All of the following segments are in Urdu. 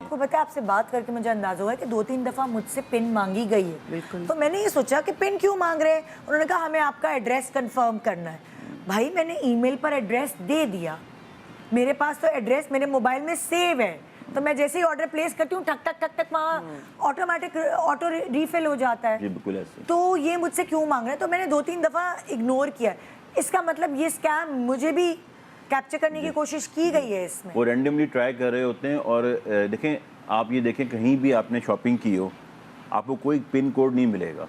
آپ کو پتا ہے آپ سے بات کر کے مجھے اندازہ ہوا ہے کہ 2-3 دفعہ مجھ سے پن مانگی گئی ہے. بالکل. تو میں نے یہ سوچا کہ پن کیوں مانگ رہے ہیں. انہوں نے کہا ہمیں آپ کا ایڈریس کنفرم کرنا ہے. بھائی میں نے ای میل پر ایڈریس دے دیا, میرے پاس تو ایڈریس میرے موبائل میں سیو ہے, تو میں جیسے ہی آرڈر پلیس کرتی ہوں ٹھک ٹک ٹک ٹک وہاں آٹومیٹک آٹو ریفل ہو جاتا ہے. بالکل ایسے. تو یہ مجھ سے کیوں مانگ رہے ہیں؟ تو میں نے 2-3 دفعہ اگنور کیا. اس کا مطلب یہ اسکیم مجھے بھی کیپچر کرنے کی کوشش کی گئی ہے اس میں. وہ رینڈملی ٹرائی کر رہے ہوتے ہیں. اور دیکھیں آپ یہ دیکھیں کہیں بھی آپ نے شاپنگ کی ہو, آپ کو کوئی پن کوڈ نہیں ملے گا.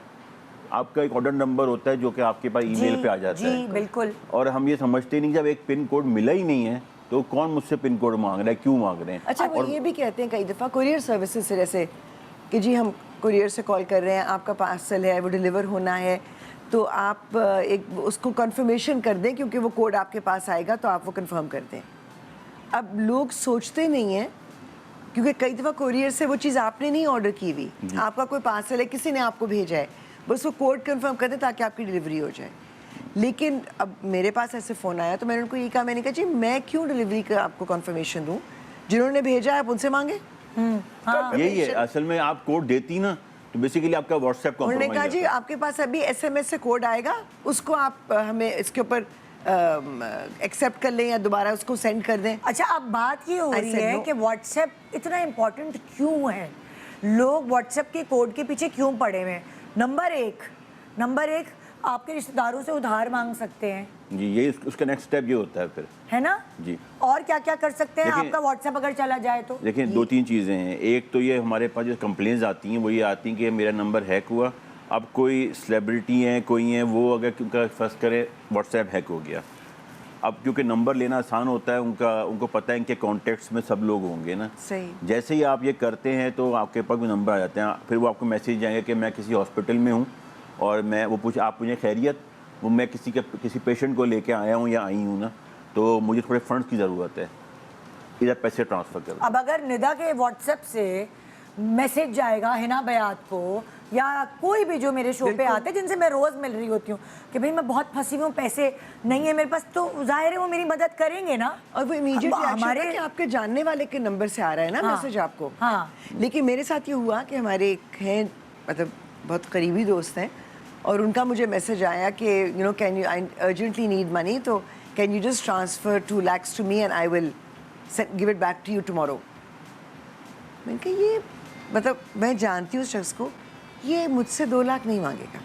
آپ کا ایک آرڈر نمبر ہوتا ہے جو کہ آپ کے پاس ای میل پہ آ جاتا ہے. جی بالکل. اور ہم یہ سمجھتے نہیں جب ایک پن کوڈ ملا ہی نہیں ہے تو کون مجھ سے پن کوڈ مانگ رہا ہے, کیوں مانگ رہے ہیں. اچھا وہ یہ بھی کہتے ہیں کئی دفعہ کوریئر سروسز سے, جیسے کہ جی ہم کوریئر سے کال کر رہے ہیں, آپ کا پارسل ہے وہ ڈیلیور ہونا ہے, تو آپ ایک اس کو کنفرمیشن کر دیں کیونکہ وہ کوڈ آپ کے پاس آئے گا تو آپ وہ کنفرم کر دیں. اب لوگ سوچتے نہیں ہیں کیونکہ کئی دفعہ کوریئر سے وہ چیز آپ نے نہیں آرڈر کی ہوئی, آپ کا کوئی پارسل ہے کسی نے آپ کو بھیجا ہے, بس وہ کوڈ کنفرم کر دیں تاکہ آپ کی ڈیلیوری ہو جائے. لیکن اب میرے پاس ایسے فون آیا تو میں نے ان کو یہ کہا, میں نے کہا جی میں کیوں ڈیلیوری کا آپ کو کنفرمیشن دوں, جنہوں نے بھیجا ہے آپ ان سے مانگیں. یہی ہے اصل میں, آپ کوڈ دیتی نا تو بیسیکلی آپ کا واٹس ایپ انہوں نے کہا جی آپ کے پاس ابھی ایس ایم ایس سے کوڈ آئے گا, اس کو آپ ہمیں اس کے اوپر ایکسیپٹ کر لیں یا دوبارہ اس کو سینڈ کر دیں. اچھا اب بات یہ ہو رہی ہے کہ واٹس ایپ اتنا امپورٹنٹ کیوں ہے, لوگ واٹس ایپ کے کوڈ کے پیچھے کیوں پڑے ہوئے ہیں. نمبر ایک آپ کے رشتہ داروں سے ادھار مانگ سکتے ہیں. جی یہ اس کا نیکسٹ اسٹیپ یہ ہوتا ہے پھر, ہے نا. جی اور کیا کیا کر سکتے ہیں, آپ کا واٹس ایپ اگر چلا جائے تو دیکھیں 2-3 چیزیں ہیں. ایک تو یہ ہمارے پاس جو کمپلینز آتی ہیں وہ یہ آتی ہیں کہ میرا نمبر ہیک ہوا. اب کوئی سیلیبریٹی ہیں, کوئی ہیں, وہ اگر کیونکہ فرض کرے واٹس ایپ ہیک ہو گیا, اب کیونکہ نمبر لینا آسان ہوتا ہے, ان کو پتہ ہے ان کے کانٹیکٹس میں سب لوگ ہوں گے نا. صحیح. جیسے ہی آپ یہ کرتے ہیں تو آپ کے پاس بھی نمبر آ جاتے ہیں. پھر وہ آپ کو میسیج جائیں گے کہ میں کسی ہاسپٹل میں ہوں اور میں وہ آپ مجھے خیریت, وہ میں کسی پیشنٹ کو لے کے آیا ہوں یا آئی ہوں نا, تو مجھے تھوڑے فنڈس کی ضرورت ہے, ادھر پیسے ٹرانسفر کر دو. اب اگر ندا کے واٹس ایپ سے میسج جائے گا حنا بیات کو یا کوئی بھی جو میرے شو پہ آتے ہیں جن سے میں روز مل رہی ہوتی ہوں کہ بھئی میں بہت پھنسی ہوں, پیسے نہیں ہے میرے پاس, تو ظاہر ہے وہ میری مدد کریں گے نا. اور وہ امیڈیٹلی ہمارے کہ آپ کے جاننے والے کے نمبر سے آ رہا ہے نا میسج آپ کو. ہاں لیکن میرے ساتھ یہ ہوا کہ ہمارے ایک ہیں مطلب بہت قریبی دوست ہیں, اور ان کا مجھے میسج آیا کہ you know can you, I urgently need money, تو can you just transfer 2 lakhs to me and I will give it back to you tomorrow. میں نے کہا یہ مطلب میں جانتی ہوں اس شخص کو, یہ مجھ سے 2 لاکھ نہیں مانگے گا,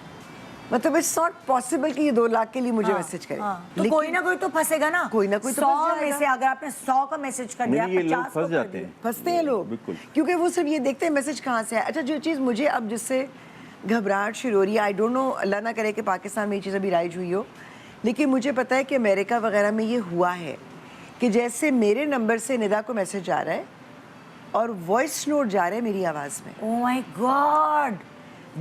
مطلب اٹس ناٹ پاسبل کہ یہ 2 لاکھ کے لیے مجھے میسج کرے. تو کوئی نہ کوئی تو پھنسے گا نا, کوئی نہ کوئی تو 100 میں سے اگر آپ نے 100 کا میسج کر دیا, 50 پھنس جاتے ہیں, پھنستے ہیں لوگ, کیونکہ وہ صرف یہ دیکھتے ہیں میسج کہاں سے ہے. اچھا جو چیز مجھے اب جس سے گھبراہٹ شروع ہو رہی ہے, آئی ڈونٹ نو, اللہ نہ کرے کہ پاکستان میں یہ چیز ابھی رائج ہوئی ہو, لیکن مجھے پتا ہے کہ امریکہ وغیرہ میں یہ ہوا ہے کہ جیسے میرے نمبر سے ندا کو میسج آ رہا ہے اور وائس نوٹ جا رہا ہے میری آواز میں. Oh my god,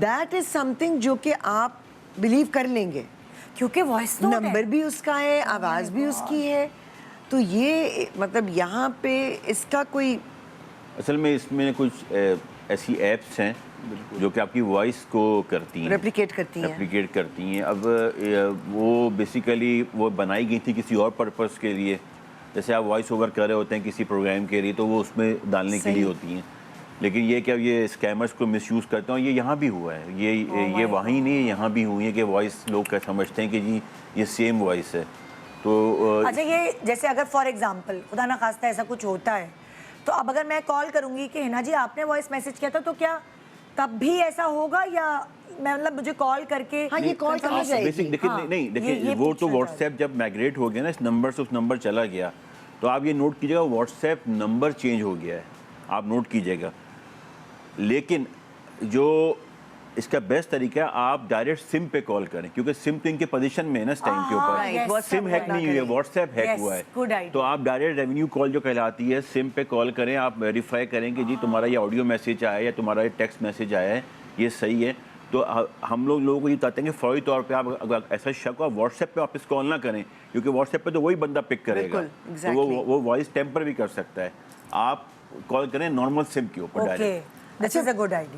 that is something جو کہ آپ بلیو کر لیں گے کیونکہ وائس نوٹ نمبر بھی اس کا ہے, آواز بھی اس کی ہے. تو یہ مطلب یہاں پہ اس کا کوئی, اصل میں اس میں کچھ ایسی ایپس ہیں جو کہ آپ کی وائس کو کرتی ہیں, ریپلیکیٹ کرتی ہیں. اب وہ بیسیکلی وہ بنائی گئی تھی کسی اور پرپس کے لیے, جیسے آپ وائس اوور کر رہے ہوتے ہیں کسی پروگرام کے لیے تو وہ اس میں ڈالنے کے لیے ہوتی ہیں. لیکن یہ کہ اب یہ اسکیمرز کو مس یوز کرتے ہیں, یہ یہاں بھی ہوا ہے, یہ وہاں ہی نہیں, یہاں بھی ہوئی ہے کہ وائس لوگ کیا سمجھتے ہیں کہ جی یہ سیم وائس ہے. تو اچھا یہ جیسے اگر فار ایگزامپل خدا نہ خواستہ ایسا کچھ ہوتا ہے, تو اب اگر میں کال کروں گی کہ حنا جی آپ نے وائس میسج کیا تھا, تو کیا تب بھی ایسا ہوگا یا میں مطلب مجھے کال کر کے, ہاں یہ کال کرنا چاہیے. نہیں دیکھیں وہ تو واٹس ایپ جب مائگریٹ ہو گیا نا, اس نمبر سے اس نمبر چلا گیا, تو آپ یہ نوٹ کیجیے گا واٹس ایپ نمبر چینج ہو گیا ہے, آپ نوٹ کیجیے گا. لیکن جو اس کا بیسٹ طریقہ ہے آپ ڈائریکٹ سم پہ کال کریں, کیونکہ سم تو ان کے پوزیشن میں ہے نا اس ٹائم کے اوپر, سم ہیک نہیں ہوئی ہے, واٹس ایپ ہیک ہوا ہے. تو آپ ڈائریکٹ ریونیو کال جو کہلاتی ہے سم پہ کال کریں, آپ ویریفائی کریں کہ جی تمہارا یہ آڈیو میسج آیا ہے یا تمہارا یہ ٹیکسٹ میسج آیا ہے, یہ صحیح ہے. تو ہم لوگوں کو یہ بتاتے ہیں کہ فوری طور پہ آپ اگر ایسا شک ہو واٹس ایپ پہ واپس کال نہ کریں, کیونکہ واٹس ایپ پہ تو وہی بندہ پک کرے گا, تو وہ وائس ٹیمپر بھی کر سکتا ہے. آپ کال کریں نارمل سم کے اوپر direct. This is a good idea.